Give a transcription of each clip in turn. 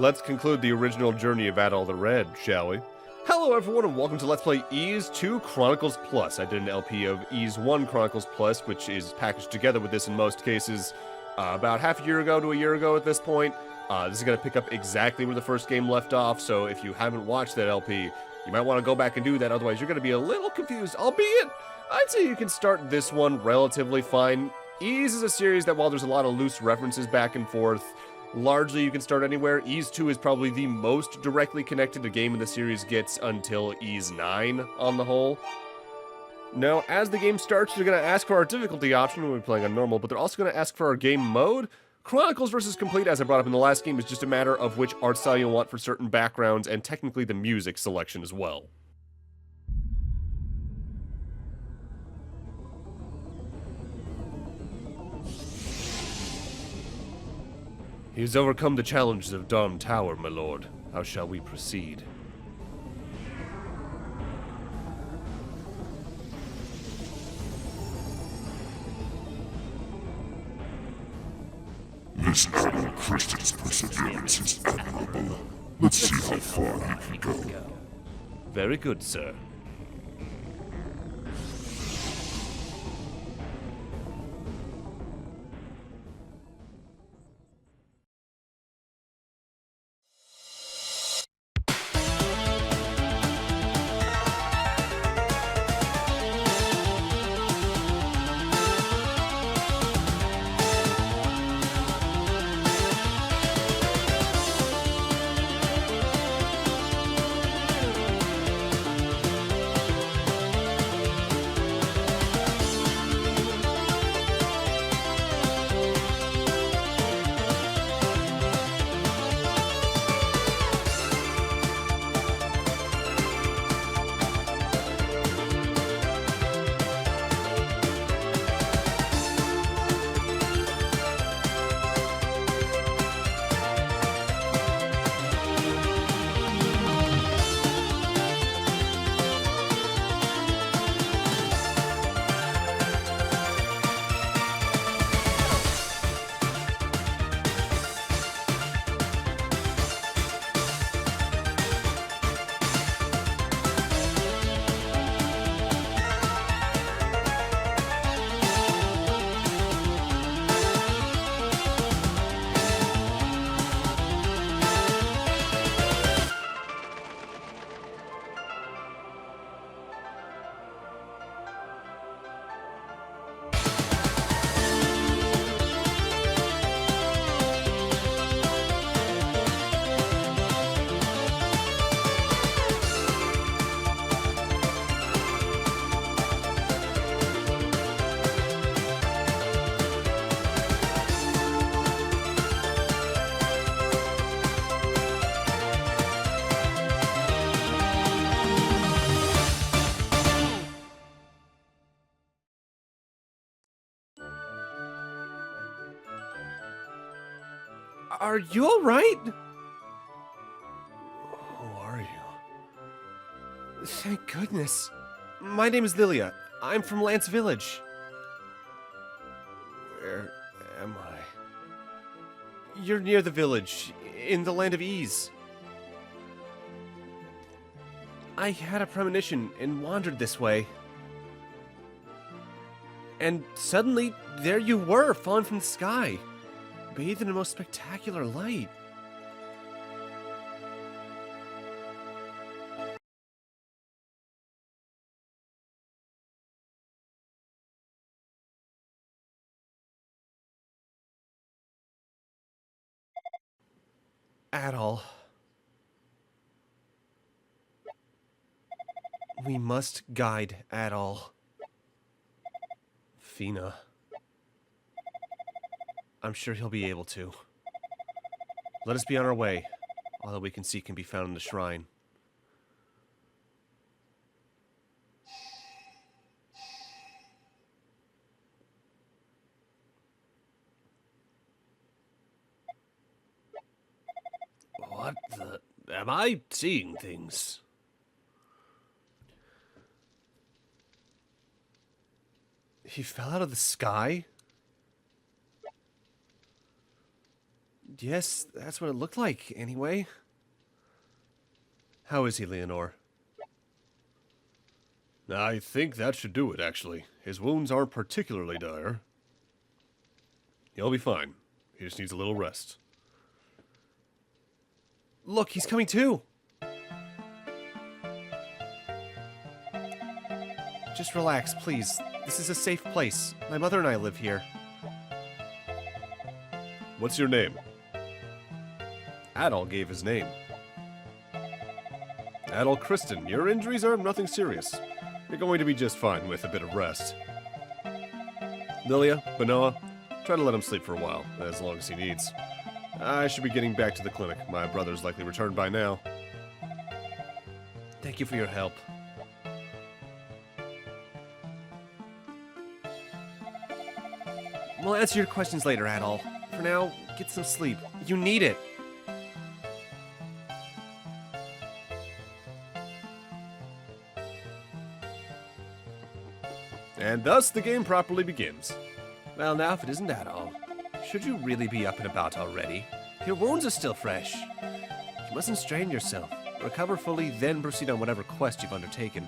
Let's conclude the original journey of Adol the Red, shall we? Hello everyone and welcome to Let's Play Ys 2 Chronicles Plus. I did an LP of Ys 1 Chronicles Plus, which is packaged together with this in most cases, about half a year ago to a year ago at this point. This is going to pick up exactly where the first game left off, so if you haven't watched that LP, you might want to go back and do that, otherwise you're going to be a little confused, albeit I'd say you can start this one relatively fine. Ys is a series that while there's a lot of loose references back and forth, largely you can start anywhere. Ys 2 is probably the most directly connected a game in the series gets until Ys 9 on the whole. Now, as the game starts, you're going to ask for our difficulty option when we're playing on normal, but they're also going to ask for our game mode. Chronicles versus Complete, as I brought up in the last game, is just a matter of which art style you want for certain backgrounds, and technically the music selection as well. He has overcome the challenges of Darm Tower, my lord. How shall we proceed? This Adol Christian's perseverance is admirable. Let's see how far he can go. Very good, sir. Are you alright? Who are you? Thank goodness. My name is Lilia. I'm from Lance Village. Where am I? You're near the village, in the land of Ys. I had a premonition and wandered this way. And suddenly, there you were, falling from the sky, bathed in the most spectacular light. Adol. We must guide Adol. Fina. I'm sure he'll be able to. Let us be on our way. All that we can see can be found in the shrine. What the... Am I seeing things? He fell out of the sky? Yes, that's what it looked like, anyway. How is he, Leonore? I think that should do it, actually. His wounds aren't particularly dire. He'll be fine. He just needs a little rest. Look, he's coming too! Just relax, please. This is a safe place. My mother and I live here. What's your name? Adol gave his name. Adol Kristen, your injuries are nothing serious. You're going to be just fine with a bit of rest. Lilia, Benoa, try to let him sleep for a while, as long as he needs. I should be getting back to the clinic. My brother's likely returned by now. Thank you for your help. We'll answer your questions later, Adol. For now, get some sleep. You need it. And thus the game properly begins. Well, now if it isn't Adol, should you really be up and about already? Your wounds are still fresh. You mustn't strain yourself. Recover fully, then proceed on whatever quest you've undertaken.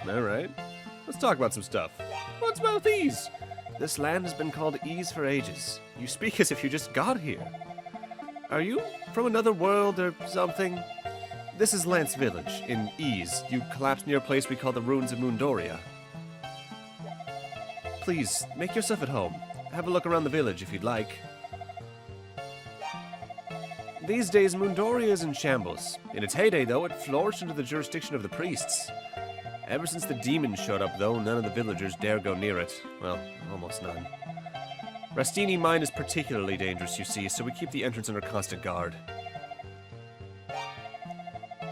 Alright, let's talk about some stuff. What's about these? This land has been called Ease for ages. You speak as if you just got here. Are you from another world or something? This is Lance Village, in Ease. You collapsed near a place we call the Ruins of Mundoria. Please, make yourself at home. Have a look around the village if you'd like. These days, Mundoria is in shambles. In its heyday, though, it flourished into the jurisdiction of the priests. Ever since the demons showed up, though, none of the villagers dare go near it. Well, almost none. Rastini Mine is particularly dangerous, you see, so we keep the entrance under constant guard.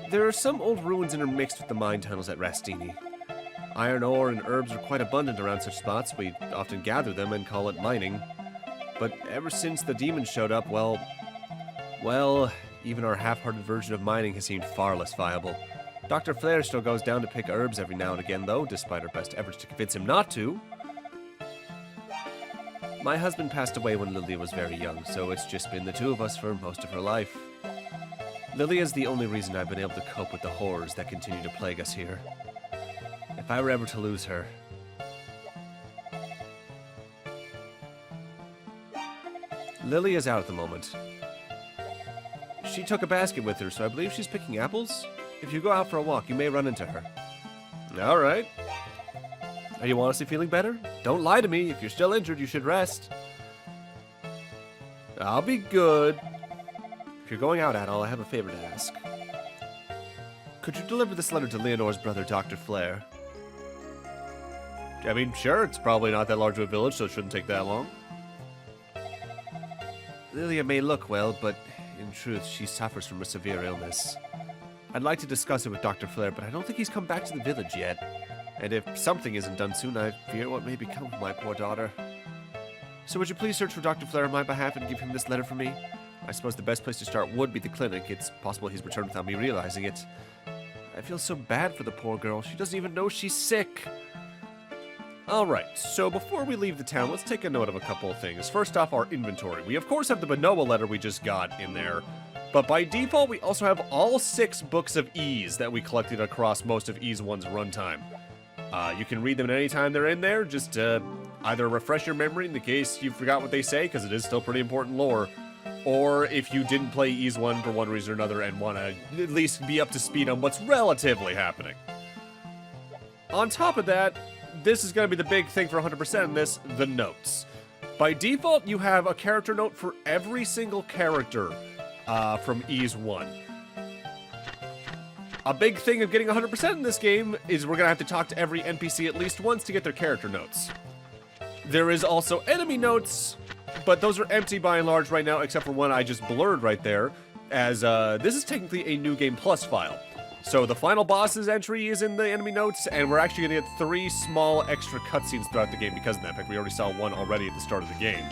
There are some old ruins intermixed with the mine tunnels at Rastini. Iron ore and herbs are quite abundant around such spots. We often gather them and call it mining. But ever since the demons showed up, well, even our half-hearted version of mining has seemed far less viable. Dr. Flair still goes down to pick herbs every now and again, though, despite our best efforts to convince him not to. My husband passed away when Lilia was very young, so it's just been the two of us for most of her life. Lilia's the only reason I've been able to cope with the horrors that continue to plague us here. If I were ever to lose her... Lilia's out at the moment. She took a basket with her, so I believe she's picking apples? If you go out for a walk, you may run into her. Alright. Are you honestly feeling better? Don't lie to me. If you're still injured, you should rest. I'll be good. If you're going out, Adol, I have a favor to ask. Could you deliver this letter to Leonore's brother, Dr. Flair? I mean, sure, it's probably not that large of a village, so it shouldn't take that long. Lilia may look well, but in truth, she suffers from a severe illness. I'd like to discuss it with Dr. Flair, but I don't think he's come back to the village yet. And if something isn't done soon, I fear what may become of my poor daughter. So would you please search for Dr. Flair on my behalf and give him this letter for me? I suppose the best place to start would be the clinic. It's possible he's returned without me realizing it. I feel so bad for the poor girl. She doesn't even know she's sick. Alright, so before we leave the town, let's take a note of a couple of things. First off, our inventory. We of course have the Benoa letter we just got in there. But by default, we also have all 6 books of Ease that we collected across most of Ease 1's runtime. You can read them at any time they're in there, just either refresh your memory in the case you forgot what they say, because it is still pretty important lore, or if you didn't play Ease 1 for one reason or another and want to at least be up to speed on what's relatively happening. On top of that, this is going to be the big thing for 100% in this, the notes. By default, you have a character note for every single character from Ease 1. A big thing of getting 100% in this game is we're going to have to talk to every NPC at least once to get their character notes. There is also enemy notes, but those are empty by and large right now, except for one I just blurred right there, as this is technically a New Game Plus file. So the final boss's entry is in the enemy notes, and we're actually going to get 3 small extra cutscenes throughout the game because of that. In fact, we already saw one already at the start of the game.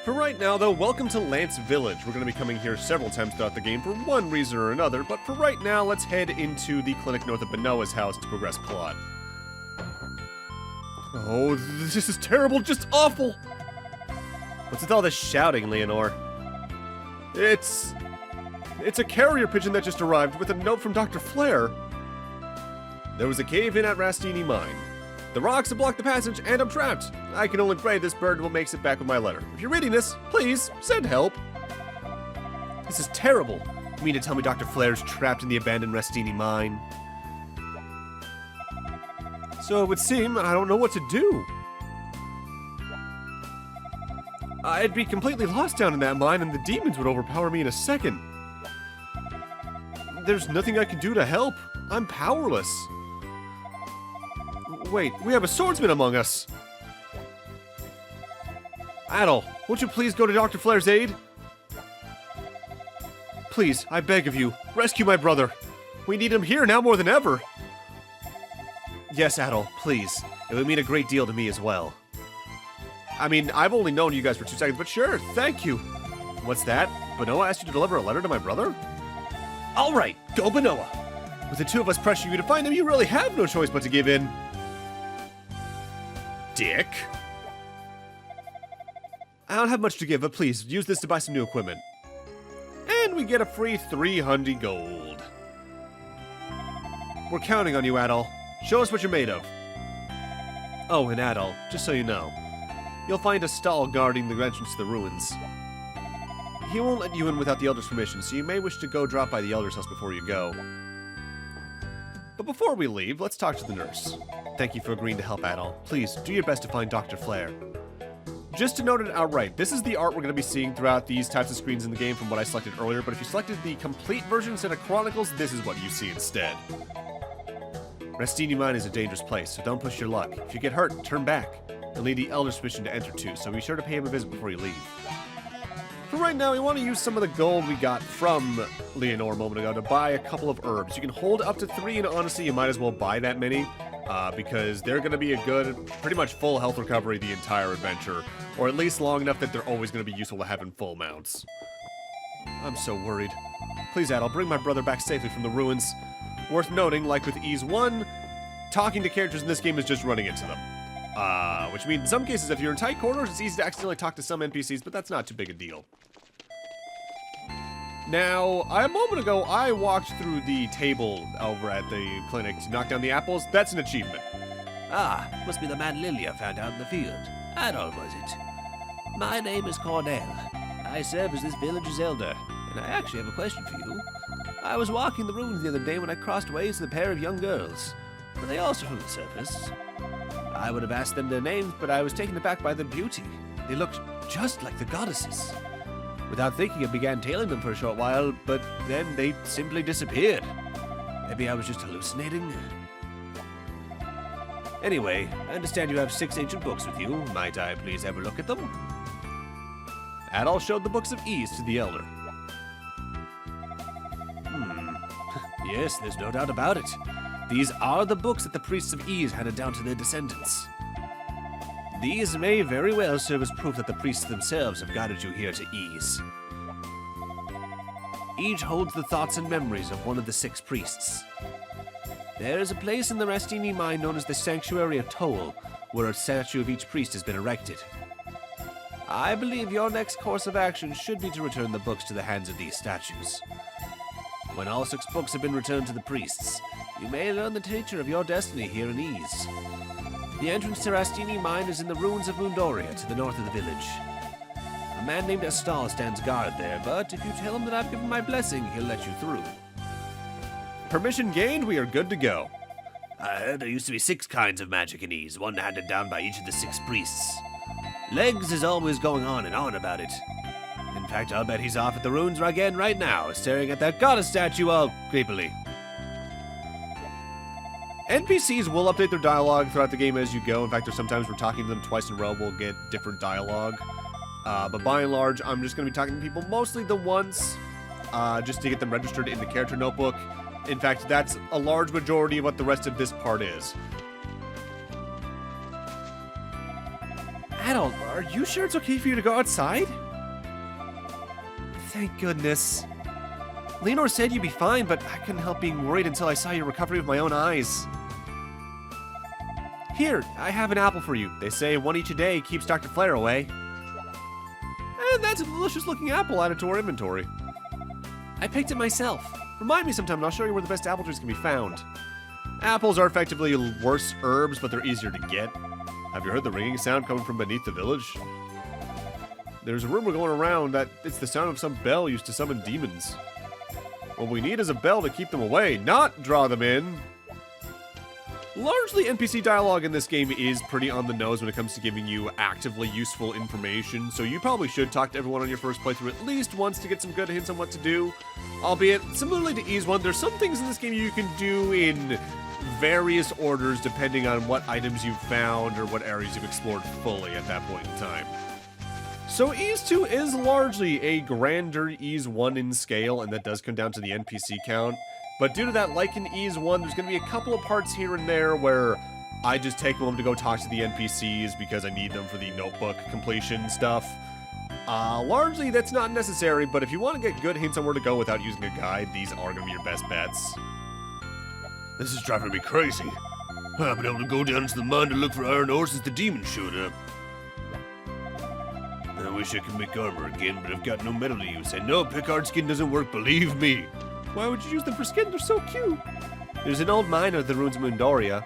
For right now, though, welcome to Lance Village. We're going to be coming here several times throughout the game for one reason or another, but for right now, let's head into the clinic north of Benoa's house to progress plot. Oh, this is terrible, just awful! What's with all this shouting, Leonore? It's a carrier pigeon that just arrived with a note from Dr. Flare. There was a cave-in at Rastini Mine. The rocks have blocked the passage, and I'm trapped. I can only pray this bird will make it back with my letter. If you're reading this, please, send help. This is terrible. You mean to tell me Dr. Flare's trapped in the abandoned Rastini Mine? So it would seem I don't know what to do. I'd be completely lost down in that mine, and the demons would overpower me in a second. There's nothing I can do to help. I'm powerless. Wait, we have a swordsman among us. Adol, won't you please go to Dr. Flare's aid? Please, I beg of you, rescue my brother. We need him here now more than ever. Yes, Adol, please. It would mean a great deal to me as well. I mean, I've only known you guys for 2 seconds, but sure, thank you. What's that? Benoa asked you to deliver a letter to my brother? All right, go Benoa. With the two of us pressuring you to find him, you really have no choice but to give in. Dick. I don't have much to give, but please, use this to buy some new equipment. And we get a free 300 gold. We're counting on you, Adol. Show us what you're made of. Oh, and Adol, just so you know, you'll find a stall guarding the entrance to the ruins. He won't let you in without the Elder's permission, so you may wish to go drop by the Elder's house before you go. But before we leave, let's talk to the nurse. Thank you for agreeing to help, Adol. Please, do your best to find Dr. Flare. Just to note it outright, this is the art we're going to be seeing throughout these types of screens in the game from what I selected earlier, but if you selected the complete version instead of Chronicles, this is what you see instead. Rastini Mine is a dangerous place, so don't push your luck. If you get hurt, turn back. You'll need the Elder's permission to enter too, so be sure to pay him a visit before you leave. For right now, we want to use some of the gold we got from Leonore a moment ago to buy a couple of herbs. You can hold up to 3, and honestly, you might as well buy that many, because they're going to be a good, pretty much full health recovery the entire adventure, or at least long enough that they're always going to be useful to have in full mounts. I'm so worried. Please, Adol, bring my brother back safely from the ruins. Worth noting, like with Ease 1, talking to characters in this game is just running into them. Which means in some cases, if you're in tight corners, it's easy to accidentally talk to some NPCs, but that's not too big a deal. Now, a moment ago, I walked through the table over at the clinic to knock down the apples. That's an achievement. Ah, must be the man Lilia found out in the field. Adol, was it? My name is Cornell. I serve as this village's elder, and I actually have a question for you. I was walking the ruins the other day when I crossed ways with a pair of young girls. Were they also from the surface? I would have asked them their names, but I was taken aback by their beauty. They looked just like the goddesses. Without thinking, I began tailing them for a short while, but then they simply disappeared. Maybe I was just hallucinating? Anyway, I understand you have 6 ancient books with you. Might I please have a look at them? Adol showed the books of Ease to the Elder. Yes, there's no doubt about it. These are the books that the priests of Ease handed down to their descendants. These may very well serve as proof that the priests themselves have guided you here to Ease. Each holds the thoughts and memories of one of the 6 priests. There is a place in the Rastini Mine known as the Sanctuary of Toll, where a statue of each priest has been erected. I believe your next course of action should be to return the books to the hands of these statues. When all 6 books have been returned to the priests, you may learn the nature of your destiny here in Ease. The entrance to Rastini Mine is in the ruins of Mundoria, to the north of the village. A man named Adol stands guard there, but if you tell him that I've given my blessing, he'll let you through. Permission gained, we are good to go. I heard there used to be 6 kinds of magic in Ease, one handed down by each of the 6 priests. Legs is always going on and on about it. In fact, I'll bet he's off at the ruins again right now, staring at that goddess statue all creepily. NPCs will update their dialogue throughout the game as you go. In fact, there's sometimes we're talking to them twice in a row, we'll get different dialogue. But by and large, I'm just going to be talking to people mostly the once, just to get them registered in the character notebook. In fact, that's a large majority of what the rest of this part is. Adol, are you sure it's okay for you to go outside? Thank goodness. Leonore said you'd be fine, but I couldn't help being worried until I saw your recovery with my own eyes. Here, I have an apple for you. They say one each a day keeps Dr. Flare away. And that's a delicious-looking apple added to our inventory. I picked it myself. Remind me sometime and I'll show you where the best apple trees can be found. Apples are effectively worse herbs, but they're easier to get. Have you heard the ringing sound coming from beneath the village? There's a rumor going around that it's the sound of some bell used to summon demons. What we need is a bell to keep them away, not draw them in. Largely, NPC dialogue in this game is pretty on the nose when it comes to giving you actively useful information, so you probably should talk to everyone on your first playthrough at least once to get some good hints on what to do. Albeit, similarly to Ys 1, there's some things in this game you can do in various orders depending on what items you've found or what areas you've explored fully at that point in time. So Ys 2 is largely a grander Ys 1 in scale, and that does come down to the NPC count. But due to that, like in Ys 1, there's going to be a couple of parts here and there where I just take them to go talk to the NPCs because I need them for the notebook completion stuff. Largely, that's not necessary, but if you want to get good hints on where to go without using a guide, these are going to be your best bets. This is driving me crazy. I've been able to go down into the mine to look for iron ore since the demon showed up. I wish I could make armor again, but I've got no metal to use. And no, pickard skin doesn't work, believe me. Why would you use them for skin? They're so cute. There's an old mine of the ruins of Mundoria.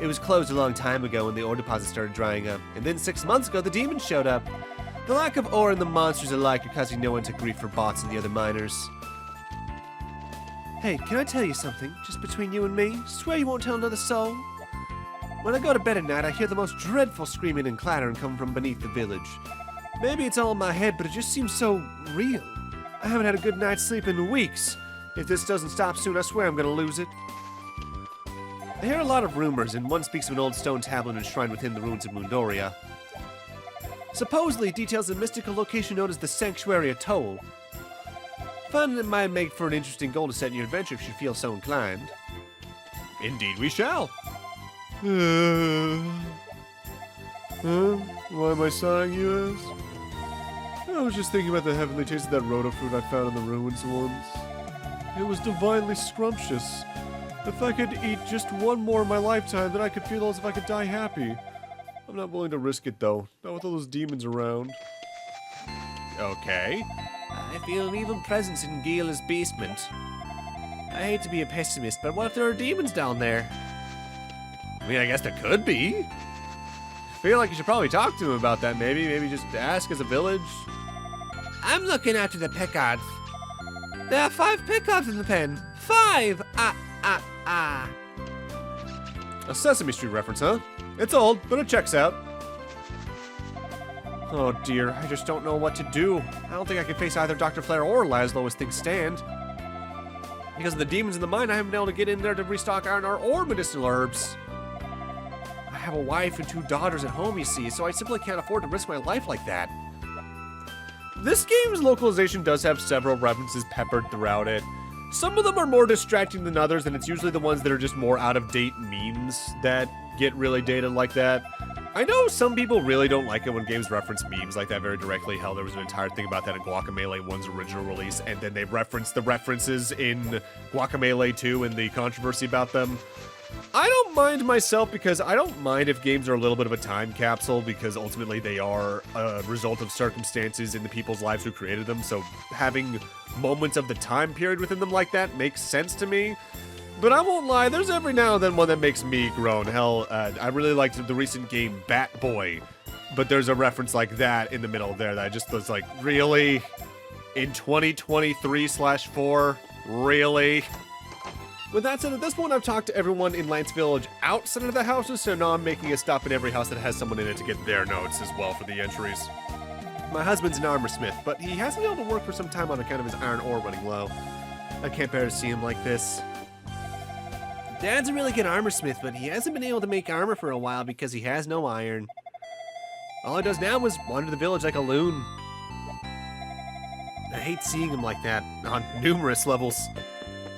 It was closed a long time ago when the ore deposits started drying up. And then 6 months ago, the demons showed up. The lack of ore and the monsters alike are causing no one to grief for bots and the other miners. Hey, can I tell you something? Just between you and me? Swear you won't tell another soul? When I go to bed at night, I hear the most dreadful screaming and clattering come from beneath the village. Maybe it's all in my head, but it just seems so real. I haven't had a good night's sleep in weeks. If this doesn't stop soon, I swear I'm gonna lose it. I hear a lot of rumors, and one speaks of an old stone tablet enshrined within the ruins of Mundoria. Supposedly, it details a mystical location known as the Sanctuary Adol. Fun that might make for an interesting goal to set in your adventure if you feel so inclined. Indeed we shall. Why am I sighing, you ask? I was just thinking about the heavenly taste of that rhoda fruit I found in the ruins once. It was divinely scrumptious. If I could eat just one more in my lifetime, then I could feel as if I could die happy. I'm not willing to risk it, though. Not with all those demons around. Okay. I feel an evil presence in Gila's basement. I hate to be a pessimist, but what if there are demons down there? I mean, I guess there could be. I feel like you should probably talk to him about that, maybe. Maybe just ask as a village. I'm looking after the pickards. There are 5 pickards in the pen. 5! A Sesame Street reference, huh? It's old, but it checks out. Oh dear, I just don't know what to do. I don't think I can face either Dr. Flair or Laszlo as things stand. Because of the demons in the mine, I haven't been able to get in there to restock iron ore or medicinal herbs. I have a wife and 2 daughters at home, you see, so I simply can't afford to risk my life like that. This game's localization does have several references peppered throughout it. Some of them are more distracting than others, and it's usually the ones that are just more out-of-date memes that get really dated like that. I know some people really don't like it when games reference memes like that very directly. Hell, there was an entire thing about that in Guacamelee 1's original release, and then they referenced the references in Guacamelee 2 and the controversy about them. I don't mind myself because I don't mind if games are a little bit of a time capsule because ultimately they are a result of circumstances in the people's lives who created them, so having moments of the time period within them like that makes sense to me. But I won't lie, there's every now and then one that makes me groan. Hell, I really liked the recent game Bat Boy, but there's a reference like that in the middle there that I just was like, really? In 2023/4? Really? With that said, at this point I've talked to everyone in Lance Village outside of the houses, so now I'm making a stop in every house that has someone in it to get their notes as well for the entries. My husband's an armor smith, but he hasn't been able to work for some time on account of his iron ore running low. I can't bear to see him like this. Dad's a really good armor smith, but he hasn't been able to make armor for a while because he has no iron. All he does now is wander the village like a loon. I hate seeing him like that on numerous levels.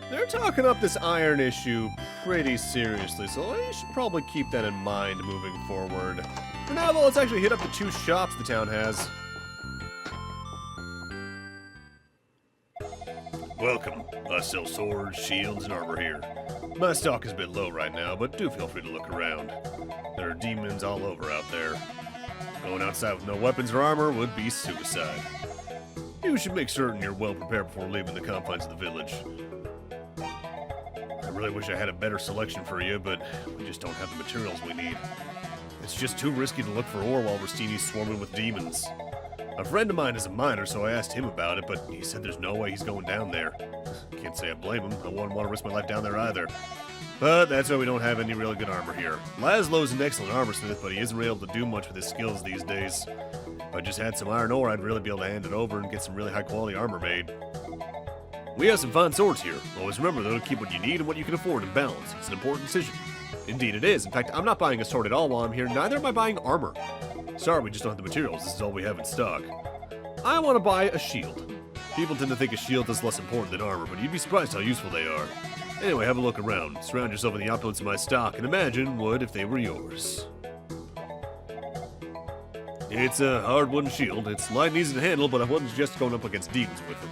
They're talking up this iron issue pretty seriously, so I should probably keep that in mind moving forward. For now, though, let's actually hit up the 2 shops the town has. Welcome. I sell swords, shields, and armor here. My stock is a bit low right now, but do feel free to look around. There are demons all over out there. Going outside with no weapons or armor would be suicide. You should make certain you're well prepared before leaving the confines of the village. I really wish I had a better selection for you, but we just don't have the materials we need. It's just too risky to look for ore while Rustini's swarming with demons. A friend of mine is a miner, so I asked him about it, but he said there's no way he's going down there. Can't say I blame him. I wouldn't want to risk my life down there either. But that's why we don't have any really good armor here. Laszlo's an excellent armorsmith, but he isn't really able to do much with his skills these days. If I just had some iron ore, I'd really be able to hand it over and get some really high-quality armor made. We have some fine swords here. Always remember, though, to keep what you need and what you can afford in balance. It's an important decision. Indeed it is. In fact, I'm not buying a sword at all while I'm here, neither am I buying armor. Sorry, we just don't have the materials. This is all we have in stock. I want to buy a shield. People tend to think a shield is less important than armor, but you'd be surprised how useful they are. Anyway, have a look around. Surround yourself in the opulence of my stock and imagine what if they were yours. It's a hard wooden shield. It's light and easy to handle, but I wasn't just going up against demons with it.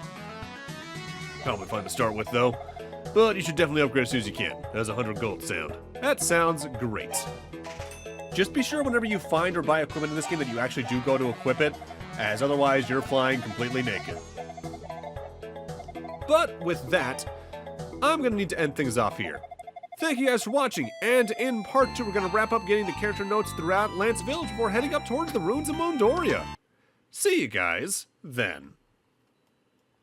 Probably fine to start with, though. But you should definitely upgrade as soon as you can. It has 100 gold sound. That sounds great. Just be sure whenever you find or buy equipment in this game that you actually do go to equip it, as otherwise you're flying completely naked. But with that, I'm going to need to end things off here. Thank you guys for watching, and in part 2 we're going to wrap up getting the character notes throughout Lance Village before heading up towards the ruins of Mondoria. See you guys then.